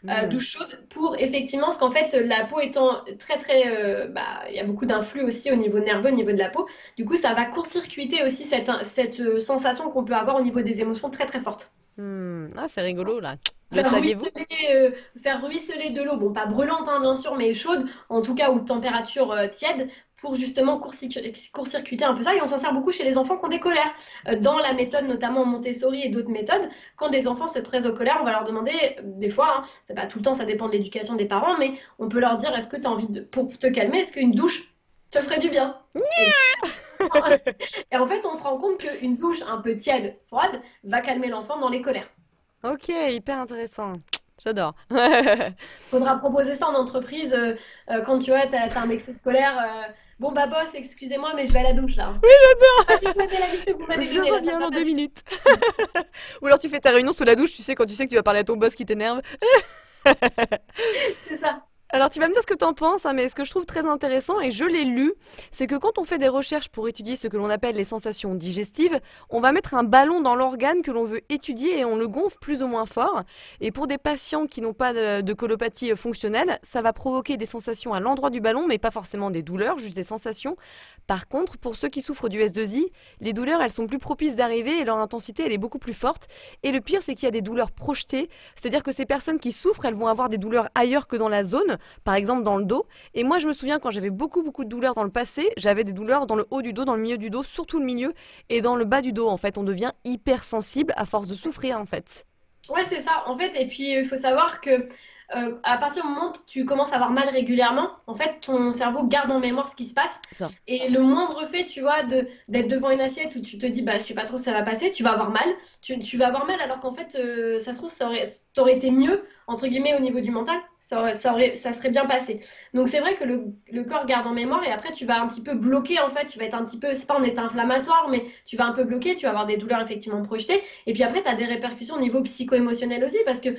Hmm. douche chaude pour effectivement, parce qu'en fait, la peau étant très, très, bah, il y a beaucoup d'influx aussi au niveau nerveux, au niveau de la peau. Du coup, ça va court-circuiter aussi cette sensation qu'on peut avoir au niveau des émotions très, très fortes. Ah, c'est rigolo là. Le Faire saviez-vous? ruisseler, faire ruisseler de l'eau, bon, pas brûlante, hein, bien sûr, mais chaude, en tout cas, ou de température tiède, pour justement court-circuiter un peu ça. Et on s'en sert beaucoup chez les enfants qui ont des colères. Dans la méthode, notamment Montessori et d'autres méthodes, quand des enfants sont très en colère, on va leur demander, des fois, hein, c'est pas tout le temps, ça dépend de l'éducation des parents, mais on peut leur dire, est-ce que tu as envie de, pour te calmer, est-ce qu'une douche te ferait du bien? Et, et en fait, on se rend compte qu'une douche un peu tiède, froide, va calmer l'enfant dans les colères. Ok, hyper intéressant. J'adore. Faudra proposer ça en entreprise quand tu vois, t'as un excès de colère. Bon, bah, boss, excusez-moi, mais je vais à la douche là. Allez, souhaitez la mission que vous m'avez Je donnée là, ça me reviens va dans pas deux du tout. minutes. Ou alors tu fais ta réunion sous la douche, tu sais, quand tu sais que tu vas parler à ton boss qui t'énerve. C'est ça. Alors tu vas me dire ce que tu en penses, hein, mais ce que je trouve très intéressant, et je l'ai lu, c'est que quand on fait des recherches pour étudier ce que l'on appelle les sensations digestives, on va mettre un ballon dans l'organe que l'on veut étudier et on le gonfle plus ou moins fort. Et pour des patients qui n'ont pas de colopathie fonctionnelle, ça va provoquer des sensations à l'endroit du ballon, mais pas forcément des douleurs, juste des sensations. Par contre, pour ceux qui souffrent du S2I, les douleurs, elles sont plus propices d'arriver et leur intensité, elle est beaucoup plus forte. Et le pire, c'est qu'il y a des douleurs projetées, c'est-à-dire que ces personnes qui souffrent, elles vont avoir des douleurs ailleurs que dans la zone, par exemple dans le dos. Et moi, je me souviens quand j'avais beaucoup de douleurs dans le passé, j'avais des douleurs dans le haut du dos, dans le milieu du dos, surtout le milieu, et dans le bas du dos. En fait, on devient hyper sensible à force de souffrir, en fait. Ouais, c'est ça. En fait, et puis il faut savoir que à partir du moment où tu commences à avoir mal régulièrement, en fait, ton cerveau garde en mémoire ce qui se passe. C'est ça. Et le moindre fait, tu vois, d'être devant une assiette où tu te dis, bah, je sais pas trop si ça va passer, tu vas avoir mal. Tu vas avoir mal alors qu'en fait, ça se trouve, t'aurais été mieux, entre guillemets, au niveau du mental, ça serait bien passé. Donc c'est vrai que le corps garde en mémoire et après, tu vas un petit peu bloquer, en fait, tu vas être un petit peu, c'est pas en état inflammatoire, mais tu vas un peu bloquer, tu vas avoir des douleurs effectivement projetées. Et puis après, tu as des répercussions au niveau psycho-émotionnel aussi, parce que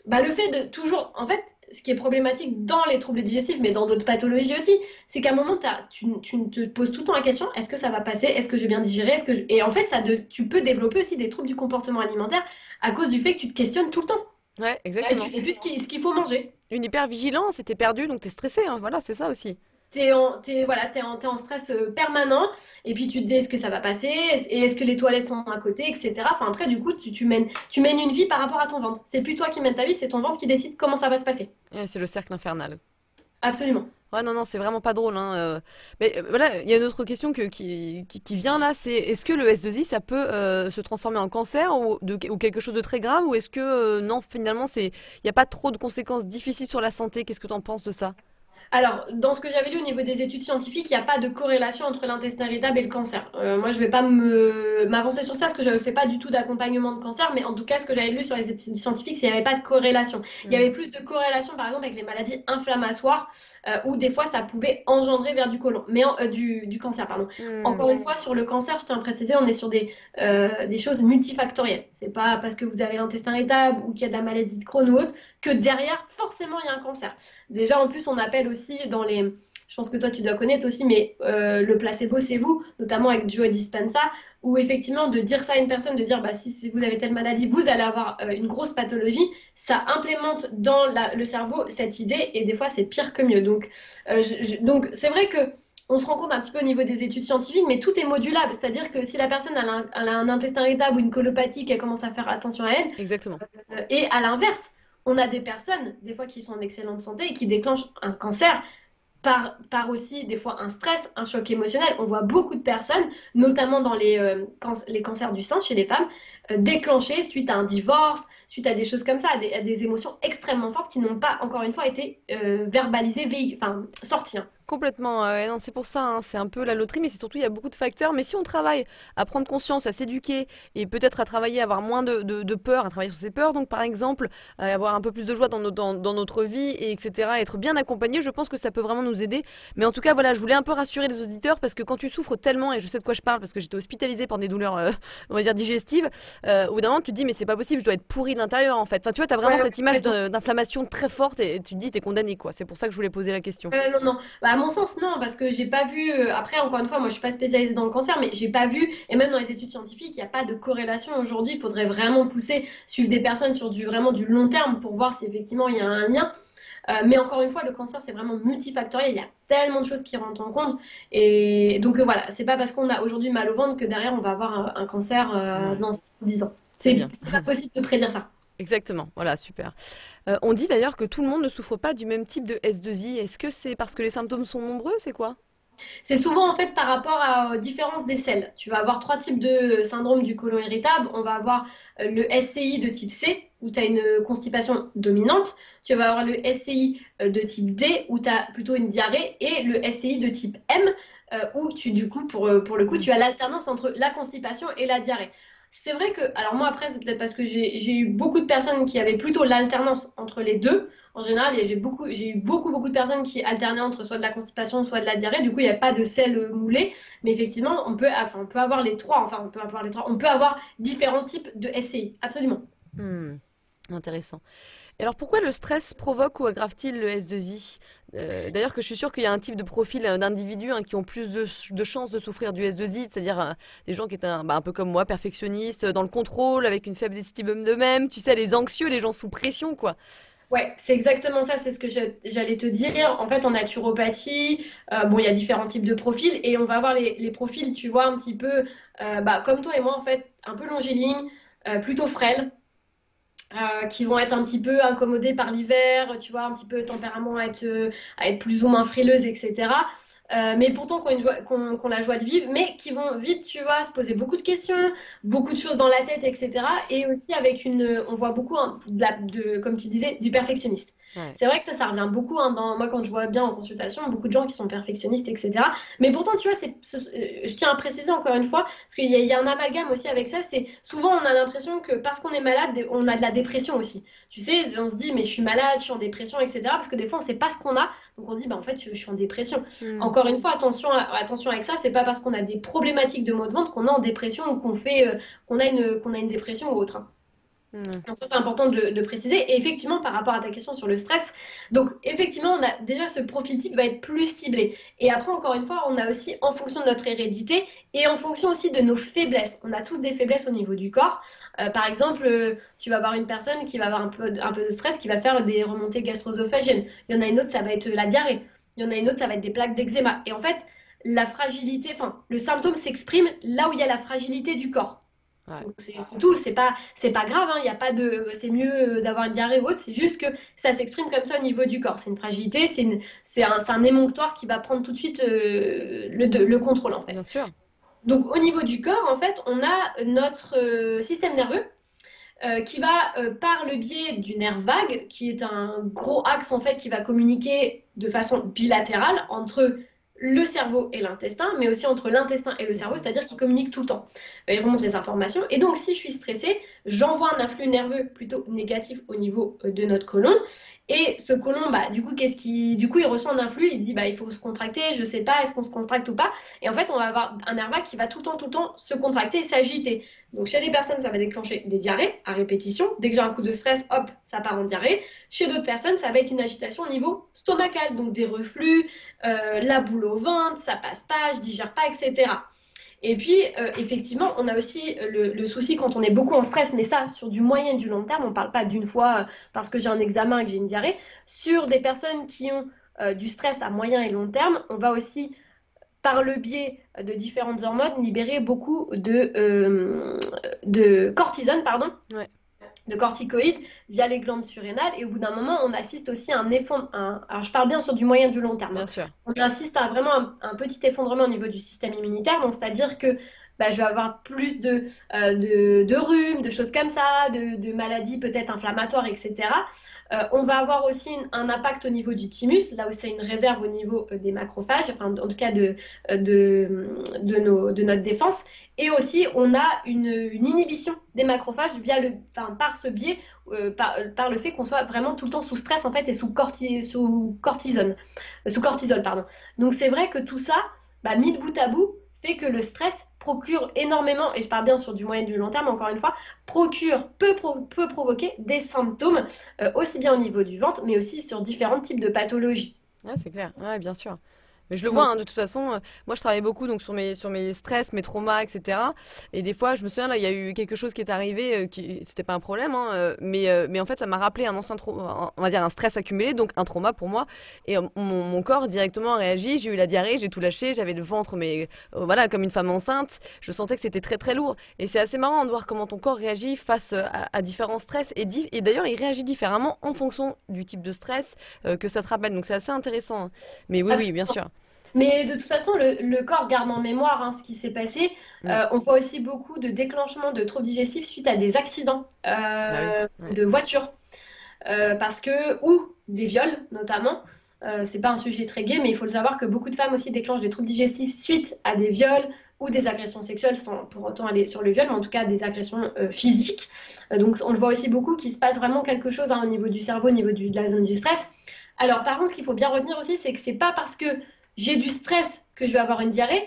bah, le fait de toujours. En fait, ce qui est problématique dans les troubles digestifs, mais dans d'autres pathologies aussi, c'est qu'à un moment, tu te poses tout le temps la question, est-ce que ça va passer? Est-ce que je vais bien digérer? Et en fait, tu peux développer aussi des troubles du comportement alimentaire à cause du fait que tu te questionnes tout le temps. Ouais, Et tu exactement. sais plus ce qu'il faut manger. Une hypervigilance, et t'es perdu, donc t'es stressé, hein. Voilà, c'est ça aussi. Voilà, t'es en stress permanent, et puis tu te dis est-ce que ça va passer, et est-ce que les toilettes sont à côté, etc. Enfin, après, du coup, tu mènes une vie par rapport à ton ventre. C'est plus toi qui mènes ta vie, c'est ton ventre qui décide comment ça va se passer. Ouais, c'est le cercle infernal. Absolument. Ouais, non, non, c'est vraiment pas drôle, hein. Mais voilà, il y a une autre question qui vient là, c'est est-ce que le S2I, ça peut se transformer en cancer ou quelque chose de très grave, ou est-ce que non, finalement, il n'y a pas trop de conséquences difficiles sur la santé? Qu'est-ce que tu en penses de ça? Alors, dans ce que j'avais lu au niveau des études scientifiques, il n'y a pas de corrélation entre l'intestin irritable et le cancer. Moi, je ne vais pas m'avancer sur ça parce que je ne fais pas du tout d'accompagnement de cancer, mais en tout cas, ce que j'avais lu sur les études scientifiques, c'est qu'il n'y avait pas de corrélation. Il y Hmm. avait plus de corrélation, par exemple, avec les maladies inflammatoires, où des fois, ça pouvait engendrer vers du côlon, du cancer, pardon. Hmm. Encore une fois, sur le cancer, je tiens à préciser, on est sur des choses multifactorielles. C'est pas parce que vous avez l'intestin irritable ou qu'il y a de la maladie de Crohn ou autre que derrière, forcément, il y a un cancer. Déjà, en plus, on appelle aussi je pense que toi tu dois connaître aussi, mais le placebo, c'est vous, notamment avec Joe Dispenza, où effectivement de dire ça à une personne, de dire bah, si vous avez telle maladie, vous allez avoir une grosse pathologie, ça implémente dans le cerveau cette idée et des fois c'est pire que mieux. Donc c'est vrai que on se rend compte un petit peu au niveau des études scientifiques, mais tout est modulable. C'est-à-dire que si la personne elle a un intestin irritable ou une colopathie, qu'elle commence à faire attention à elle, Exactement. et à l'inverse, on a des personnes, des fois, qui sont en excellente santé et qui déclenchent un cancer par aussi des fois un stress, un choc émotionnel. On voit beaucoup de personnes, notamment dans les cancers du sein chez les femmes, déclenchés suite à un divorce, suite à des choses comme ça, à des émotions extrêmement fortes qui n'ont pas, encore une fois, été verbalisées, enfin, sorties. Hein. Complètement, non, c'est pour ça, hein, c'est un peu la loterie, mais c'est surtout, il y a beaucoup de facteurs. Mais si on travaille à prendre conscience, à s'éduquer et peut-être à travailler, à avoir moins de peur, à travailler sur ses peurs, donc par exemple, à avoir un peu plus de joie dans notre vie, et etc., être bien accompagné, je pense que ça peut vraiment nous aider. Mais en tout cas, voilà, je voulais un peu rassurer les auditeurs parce que quand tu souffres tellement, et je sais de quoi je parle parce que j'étais hospitalisée par des douleurs, on va dire, digestives, au bout d'un moment, tu te dis, mais c'est pas possible, je dois être pourrie de l'intérieur en fait. Enfin, tu vois, t'as vraiment Ouais, cette image d'inflammation très forte et tu te dis, t'es condamné, quoi. C'est pour ça que je voulais poser la question. non, non. Bah, à mon sens, non, parce que j'ai pas vu. Après, encore une fois, moi, je suis pas spécialisée dans le cancer, mais j'ai pas vu. Et même dans les études scientifiques, il n'y a pas de corrélation aujourd'hui. Il faudrait vraiment pousser, suivre des personnes sur vraiment du long terme pour voir si effectivement il y a un lien. Mais encore une fois, le cancer, c'est vraiment multifactoriel. Il y a tellement de choses qui rentrent en compte. Et donc, voilà, c'est pas parce qu'on a aujourd'hui mal au ventre que derrière, on va avoir un cancer Ouais, dans 10 ans. c'est bien. C'est pas possible de prédire ça. Exactement, voilà, super. On dit d'ailleurs que tout le monde ne souffre pas du même type de S2I. Est-ce que c'est parce que les symptômes sont nombreux, c'est quoi? C'est souvent en fait par rapport aux différences des selles. Tu vas avoir trois types de syndrome du côlon irritable. On va avoir le SCI de type C, où tu as une constipation dominante. Tu vas avoir le SCI de type D, où tu as plutôt une diarrhée. Et le SCI de type M, où du coup, pour le coup, Hmm. tu as l'alternance entre la constipation et la diarrhée. C'est vrai que, alors moi après, c'est peut-être parce que j'ai eu beaucoup de personnes qui avaient plutôt l'alternance entre les deux. En général, et j'ai eu beaucoup de personnes qui alternaient entre soit de la constipation, soit de la diarrhée. Du coup, il n'y a pas de sel moulé. Mais effectivement, on peut avoir les trois. Enfin, on peut avoir les trois. On peut avoir différents types de SCI. Absolument. Hmm, intéressant. Et alors pourquoi le stress provoque ou aggrave-t-il le S2I? D'ailleurs que je suis sûre qu'il y a un type de profil d'individus qui ont plus de chances de souffrir du S2I, c'est-à-dire des gens qui étaient un peu comme moi, perfectionnistes, dans le contrôle, avec une faible estime d'eux-mêmes, tu sais, les anxieux, les gens sous pression, quoi. Ouais, c'est exactement ça, c'est ce que j'allais te dire. En fait, en naturopathie, bon, il y a différents types de profils et on va avoir les profils, tu vois, un petit peu bah, comme toi et moi, en fait, un peu longiligne, plutôt frêles, qui vont être un petit peu incommodés par l'hiver, tu vois, un petit peu tempérament à être plus ou moins frileuse, etc. Mais pourtant, qu'on la joie de vivre, mais qui vont vite, tu vois, se poser beaucoup de questions, beaucoup de choses dans la tête, etc. Et aussi avec on voit beaucoup, hein, comme tu disais, du perfectionniste. Ouais. C'est vrai que ça revient beaucoup, hein, moi, quand je vois bien en consultation, beaucoup de gens qui sont perfectionnistes, etc. Mais pourtant, tu vois, je tiens à préciser encore une fois, parce qu'il y a un amalgame aussi avec ça, c'est souvent on a l'impression que parce qu'on est malade, on a de la dépression aussi. Tu sais, on se dit, mais je suis malade, je suis en dépression, etc. Parce que des fois, on ne sait pas ce qu'on a, donc on se dit, bah, en fait, je suis en dépression. Hmm. Encore une fois, attention avec ça, c'est pas parce qu'on a des problématiques de maux de ventre qu'on est en dépression ou qu'on a une dépression ou autre. Hein. Ouais. Donc ça, c'est important de préciser. Et effectivement, par rapport à ta question sur le stress, donc effectivement, on a déjà ce profil type va être plus ciblé. Et après, encore une fois, on a aussi en fonction de notre hérédité et en fonction aussi de nos faiblesses. On a tous des faiblesses au niveau du corps. Par exemple, tu vas avoir une personne qui va avoir un peu de stress, qui va faire des remontées gastro-œsophagiennes. Il y en a une autre, ça va être la diarrhée. Il y en a une autre, ça va être des plaques d'eczéma. Et en fait, la fragilité, enfin, le symptôme s'exprime là où il y a la fragilité du corps. Ouais. Donc c'est tout, c'est pas grave, hein, y a pas de, c'est mieux d'avoir une diarrhée ou autre, c'est juste que ça s'exprime comme ça au niveau du corps. C'est une fragilité, c'est un émonctoire qui va prendre tout de suite le contrôle en fait. Bien sûr. Donc au niveau du corps, en fait, on a notre système nerveux qui va, par le biais du nerf vague, qui est un gros axe en fait qui va communiquer de façon bilatérale entre le cerveau et l'intestin, mais aussi entre l'intestin et le C'est cerveau, ça. c'est-à-dire qu'ils communiquent tout le temps. Il remonte les informations. Et donc, si je suis stressée, j'envoie un influx nerveux plutôt négatif au niveau de notre côlon. Et ce côlon, bah, du coup, du coup, il reçoit un influx, il dit, bah, il faut se contracter, je sais pas, est-ce qu'on se contracte ou pas? Et en fait, on va avoir un nerf vague qui va tout le temps se contracter et s'agiter. Donc, chez les personnes, ça va déclencher des diarrhées à répétition. Dès que j'ai un coup de stress, hop, ça part en diarrhée. Chez d'autres personnes, ça va être une agitation au niveau stomacal, donc des reflux, la boule au ventre, ça passe pas, je digère pas, etc. Et puis, effectivement, on a aussi le souci quand on est beaucoup en stress, mais ça, sur du moyen et du long terme, on ne parle pas d'une fois parce que j'ai un examen et que j'ai une diarrhée. Sur des personnes qui ont du stress à moyen et long terme, on va aussi, par le biais de différentes hormones, libérer beaucoup de cortisone, pardon, Ouais, de corticoïdes via les glandes surrénales. Et au bout d'un moment, on assiste aussi à un effondrement. Alors, je parle bien sur du moyen et du long terme, bien hein. sûr. On assiste à vraiment un petit effondrement au niveau du système immunitaire. Donc, c'est-à-dire que bah, je vais avoir plus de rhume, de choses comme ça, de maladies peut-être inflammatoires, etc. On va avoir aussi un impact au niveau du thymus, là où c'est une réserve au niveau des macrophages, enfin, en tout cas de notre défense. Et aussi, on a une inhibition des macrophages enfin, par ce biais, par le fait qu'on soit vraiment tout le temps sous stress en fait et sous cortisol, pardon. Donc c'est vrai que tout ça, bah, mis de bout à bout, fait que le stress procure énormément, et je parle bien sur du moyen et du long terme, encore une fois, peut provoquer des symptômes, aussi bien au niveau du ventre, mais aussi sur différents types de pathologies. Ouais, c'est clair. Ouais, bien sûr. Mais je le vois, Donc, hein, de toute façon, moi je travaille beaucoup donc sur mes stress, mes traumas, etc. Et des fois, je me souviens, là, il y a eu quelque chose qui est arrivé, c'était pas un problème, hein, mais en fait, ça m'a rappelé un ancien trauma, on va dire un stress accumulé, donc un trauma pour moi. Et mon corps directement a réagi, j'ai eu la diarrhée, j'ai tout lâché, j'avais le ventre, mais voilà, comme une femme enceinte, je sentais que c'était très très lourd. Et c'est assez marrant de voir comment ton corps réagit face à différents stress. Et d'ailleurs, il réagit différemment en fonction du type de stress que ça te rappelle. Donc c'est assez intéressant, hein. Mais oui, oui, bien sûr. mais de toute façon, le corps garde en mémoire hein, ce qui s'est passé. Mm. On voit aussi beaucoup de déclenchements de troubles digestifs suite à des accidents Bah oui, ouais. de voiture. Ou des viols notamment. C'est pas un sujet très gai, mais il faut le savoir que beaucoup de femmes aussi déclenchent des troubles digestifs suite à des viols ou des agressions sexuelles, sans pour autant aller sur le viol, mais en tout cas des agressions physiques. Donc on le voit aussi beaucoup qu'il se passe vraiment quelque chose hein, au niveau du cerveau, au niveau de la zone du stress. Alors par contre, ce qu'il faut bien retenir aussi, c'est que c'est pas parce que j'ai du stress que je vais avoir une diarrhée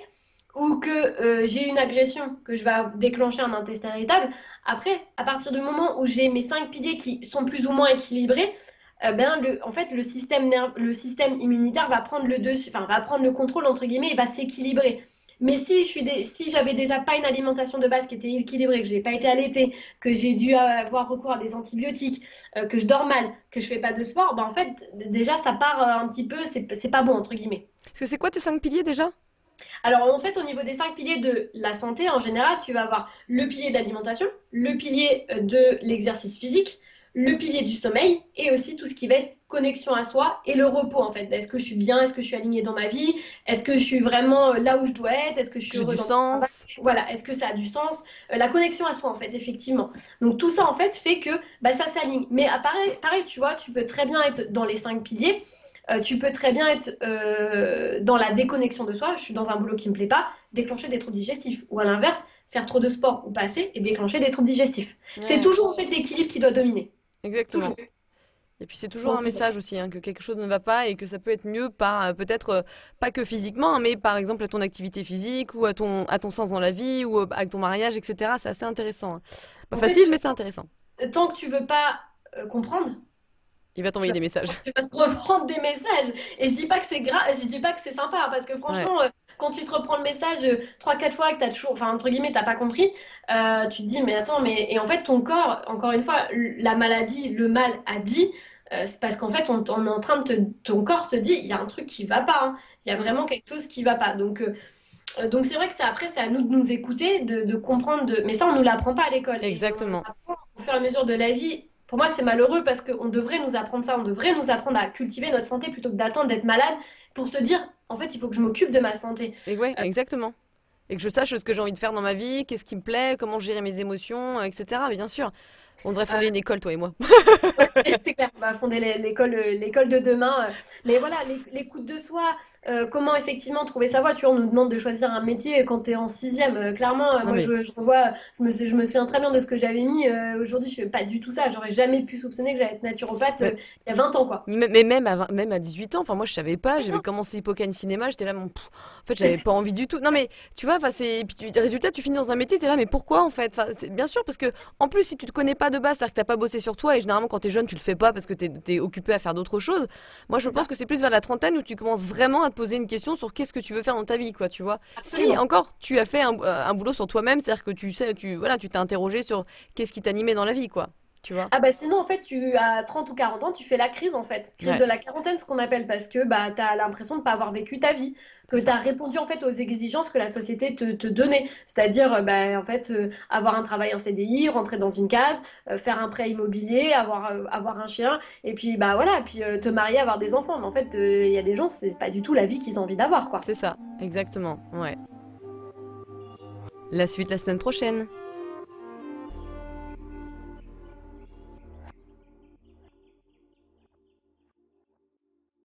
ou que j'ai une agression que je vais déclencher un intestin irritable. Après, à partir du moment où j'ai mes 5 piliers qui sont plus ou moins équilibrés, en fait, le système immunitaire va prendre le dessus, enfin, va prendre le contrôle, entre guillemets, et va s'équilibrer. Mais si j'avais déjà pas une alimentation de base qui était équilibrée, que j'ai pas été allaitée, que j'ai dû avoir recours à des antibiotiques, que je dors mal, que je fais pas de sport, en fait, déjà, ça part un petit peu, c'est pas bon, entre guillemets. Parce que c'est quoi tes 5 piliers déjà? Alors, en fait, au niveau des 5 piliers de la santé, en général, tu vas avoir le pilier de l'alimentation, le pilier de l'exercice physique, le pilier du sommeil et aussi tout ce qui va être connexion à soi et le repos, en fait. Est-ce que je suis bien? Est-ce que je suis alignée dans ma vie? Est-ce que je suis vraiment là où je dois être? Est-ce que je Que suis j'ai du heureuse dans mon travail? sens? Voilà, est-ce que ça a du sens? La connexion à soi, en fait, effectivement. Donc, tout ça, en fait, fait que bah, ça s'aligne. Mais pareil, tu vois, tu peux très bien être dans les 5 piliers. Tu peux très bien être dans la déconnexion de soi, je suis dans un boulot qui ne me plaît pas, déclencher des troubles digestifs. Ou à l'inverse, faire trop de sport ou pas assez et déclencher des troubles digestifs. C'est Ouais, toujours en fait l'équilibre qui doit dominer. exactement. Toujours. Et puis c'est toujours un Donc, message aussi, hein, que quelque chose ne va pas et que ça peut être mieux par peut-être pas que physiquement, hein, mais par exemple à ton activité physique ou à ton sens dans la vie ou à ton mariage, etc. C'est assez intéressant, hein. C'est pas en facile, fait, mais c'est intéressant. tant que tu veux pas comprendre, Il va tu t'envoyer vas, des messages. tu vas te reprendre des messages. Et je dis pas que c'est grave, je dis pas que c'est sympa, hein, parce que Ouais, franchement, quand tu te reprends le message 3, 4 fois et que t'as toujours, enfin entre guillemets, t'as pas compris, tu te dis mais attends, mais et en fait ton corps, encore une fois, la maladie, le mal a dit. C'est parce qu'en fait, on est en train ton corps te dit, il y a un truc qui va pas, hein. Il y a mm, vraiment quelque chose qui va pas. Donc c'est vrai que après, c'est à nous de nous écouter, de comprendre. Mais ça, on nous l'apprend pas à l'école. Et on exactement. l'apprend au fur et à mesure de la vie. Pour moi, c'est malheureux parce qu'on devrait nous apprendre ça. On devrait nous apprendre à cultiver notre santé plutôt que d'attendre d'être malade pour se dire, en fait, il faut que je m'occupe de ma santé. Et ouais, Euh, exactement. Et que je sache ce que j'ai envie de faire dans ma vie, qu'est-ce qui me plaît, comment gérer mes émotions, etc. Mais bien sûr. On devrait fonder une école, toi et moi. Ouais, c'est clair, on va fonder l'école de demain. Mais voilà, l'écoute de soi, comment effectivement trouver sa voie. Tu vois, on nous demande de choisir un métier quand tu es en sixième. Clairement, Non moi mais, je revois, je me souviens très bien de ce que j'avais mis. Aujourd'hui, je fais pas du tout ça. J'aurais jamais pu soupçonner que j'allais être naturopathe mais, il y a 20 ans, quoi. mais même à 18 ans, enfin moi je savais pas, Mais j'avais non, commencé Hippocane Cinéma, j'étais là, en fait j'avais pas envie du tout. Non mais tu vois, enfin c'est, puis résultat tu finis dans un métier, t'es là, mais pourquoi en fait? Enfin, bien sûr parce que en plus si tu te connais pas de base, c'est-à-dire que t'as pas bossé sur toi et généralement quand t'es jeune tu le fais pas parce que t'es occupé à faire d'autres choses. Moi je c'est pense ça, que c'est plus vers la trentaine où tu commences vraiment à te poser une question sur qu'est-ce que tu veux faire dans ta vie, quoi, tu vois. Si absolument. encore tu as fait un boulot sur toi-même, c'est-à-dire que tu sais, voilà, tu t'es interrogé sur qu'est-ce qui t'animait dans la vie, quoi, tu vois. Ah bah sinon, en fait, tu as 30 ou 40 ans, tu fais la crise, en fait. Crise Ouais, de la quarantaine, ce qu'on appelle, parce que bah, tu as l'impression de ne pas avoir vécu ta vie, que c'est tu ça. as répondu en fait aux exigences que la société te donnait. C'est-à-dire, bah, en fait, avoir un travail en CDI, rentrer dans une case, faire un prêt immobilier, avoir un chien, et puis bah voilà, puis te marier, avoir des enfants. Mais en fait, il y a des gens, c'est pas du tout la vie qu'ils ont envie d'avoir, quoi. C'est ça, exactement, ouais. La suite la semaine prochaine.